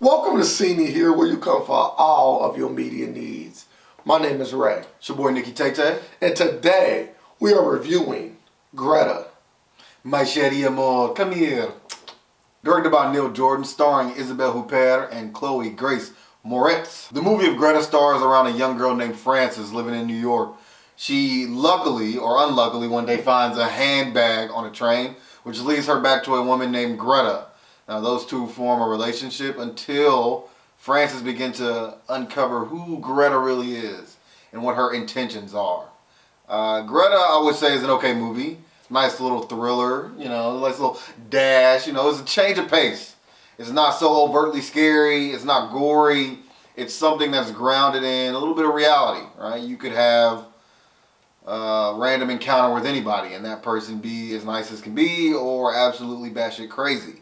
Welcome to See Me Here, where you come for all of your media needs. My name is Ray. It's your boy Nikki Tay. And today we are reviewing Greta. My chérie amor, come here. Directed by Neil Jordan, starring Isabelle Huppert and Chloe Grace Moretz. The movie of Greta stars around a young girl named Frances living in New York. She luckily or unluckily one day finds a handbag on a train, which leads her back to a woman named Greta. Now those two form a relationship until Frances begins to uncover who Greta really is and what her intentions are. Greta, I would say, is an okay movie. Nice little thriller, nice little dash. It's a change of pace. It's not so overtly scary. It's not gory. It's something that's grounded in a little bit of reality, right? You could have a random encounter with anybody and that person be as nice as can be or absolutely batshit crazy.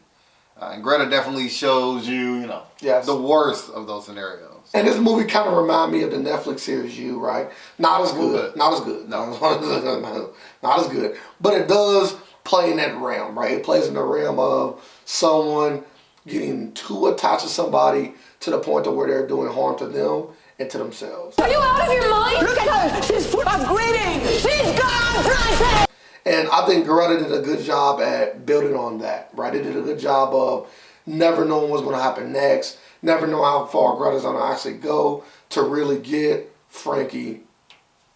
And Greta definitely shows you, yes, the worst of those scenarios. And this movie kind of reminds me of the Netflix series You, right? Not as good. Not as good. No. Not as good. But it does play in that realm, right? It plays in the realm of someone getting too attached to somebody to the point to where they're doing harm to them and to themselves. Are you out of your mind? Look at her! She's full of greeting! She's gone, Frances! And I think Greta did a good job at building on that, right? It did a good job of never knowing what's going to happen next, never know how far Greta's going to actually go to really get Frankie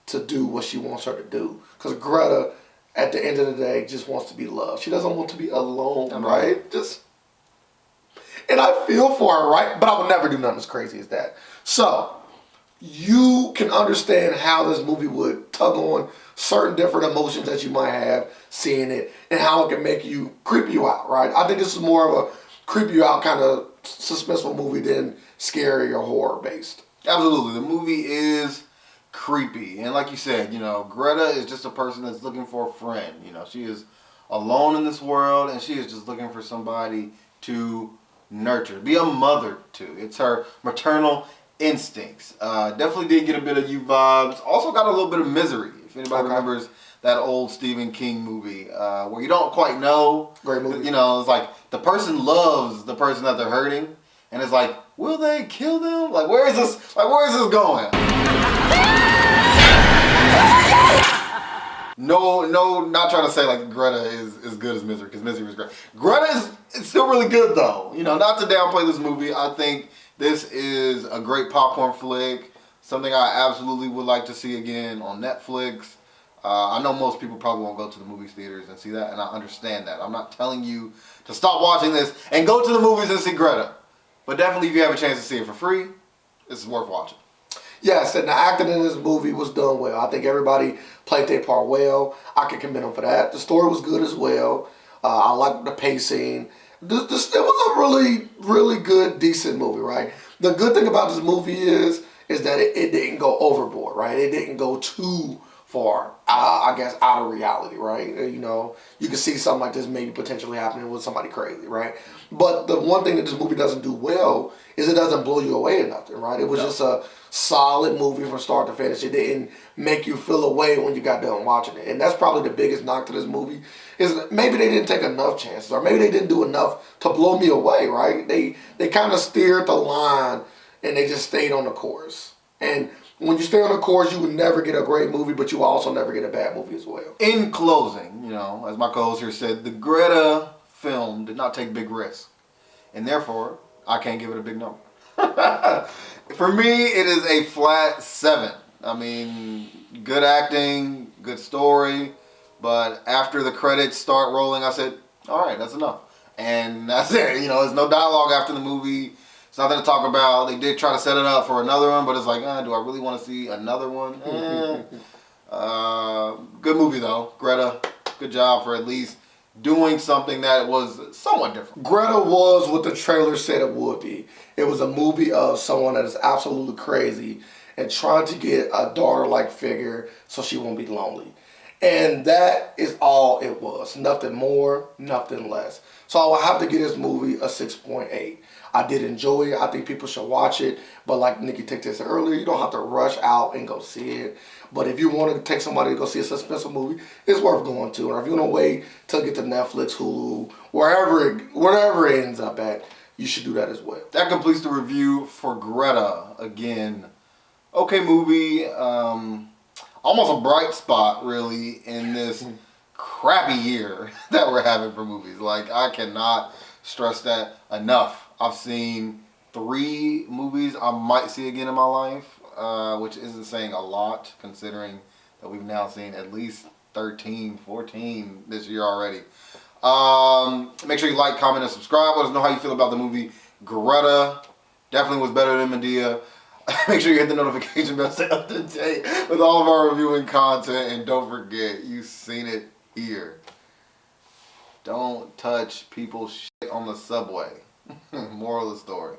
to do what she wants her to do. Because Greta, at the end of the day, just wants to be loved. She doesn't want to be alone, right? And I feel for her, right? But I would never do nothing as crazy as that. So, you can understand how this movie would tug on certain different emotions that you might have seeing it and how it can make you creep you out, right? I think this is more of a creep you out kind of suspenseful movie than scary or horror based. Absolutely. The movie is creepy. And like you said, Greta is just a person that's looking for a friend. She is alone in this world and she is just looking for somebody to nurture, be a mother to. It's her maternal instincts. Definitely did get a bit of You vibes. Also got a little bit of Misery. If anybody remembers that old Stephen King movie where you don't quite know. Great movie. It's like the person loves the person that they're hurting, and it's like, will they kill them? Like, where is this going? No, not trying to say like Greta is as good as Misery, because Misery was great. Greta is still really good though. Not to downplay this movie. I think this is a great popcorn flick. Something I absolutely would like to see again on Netflix. I know most people probably won't go to the movie theaters and see that, and I understand that. I'm not telling you to stop watching this and go to the movies and see Greta. But definitely, if you have a chance to see it for free, this is worth watching. Yes, and the acting in this movie was done well. I think everybody played their part well. I can commend them for that. The story was good as well. I liked the pacing. It was a really, really good, decent movie, right? The good thing about this movie is that it didn't go overboard, right? It didn't go too far, I guess, out of reality, right? You can see something like this maybe potentially happening with somebody crazy, right? But the one thing that this movie doesn't do well is it doesn't blow you away or nothing, right? It was just a solid movie from start to finish. It didn't make you feel away when you got done watching it. And that's probably the biggest knock to this movie, is maybe they didn't take enough chances, or maybe they didn't do enough to blow me away, right? They kind of steered the line and they just stayed on the course. And when you stay on the course, you would never get a great movie, but you also never get a bad movie as well. In closing, as my co-host here said, the Greta film did not take big risks. And therefore, I can't give it a big number. For me, it is a flat 7. I mean, good acting, good story. But after the credits start rolling, I said, all right, that's enough. And that's it. There's no dialogue after the movie. It's nothing to talk about. They did try to set it up for another one, but it's like, do I really want to see another one? Good movie, though. Greta, good job for at least doing something that was somewhat different. Greta was what the trailer said it would be. It was a movie of someone that is absolutely crazy and trying to get a daughter-like figure so she won't be lonely. And that is all it was. Nothing more, nothing less. So I will have to give this movie a 6.8. I did enjoy it. I think people should watch it. But like Nikki Tic said earlier, you don't have to rush out and go see it. But if you want to take somebody to go see a suspense movie, it's worth going to. Or if you want to wait till it get to Netflix, Hulu, wherever it ends up at, you should do that as well. That completes the review for Greta. Again, okay movie. Almost a bright spot, really, in this crappy year that we're having for movies. Like, I cannot stress that enough. I've seen 3 movies I might see again in my life, which isn't saying a lot, considering that we've now seen at least 13, 14 this year already. Make sure you like, comment, and subscribe. Let us know how you feel about the movie Greta. Definitely was better than Medea. Make sure you hit the notification bell to stay up to date with all of our reviewing content. And don't forget, you've seen it here. Don't touch people's shit on the subway. Moral of the story.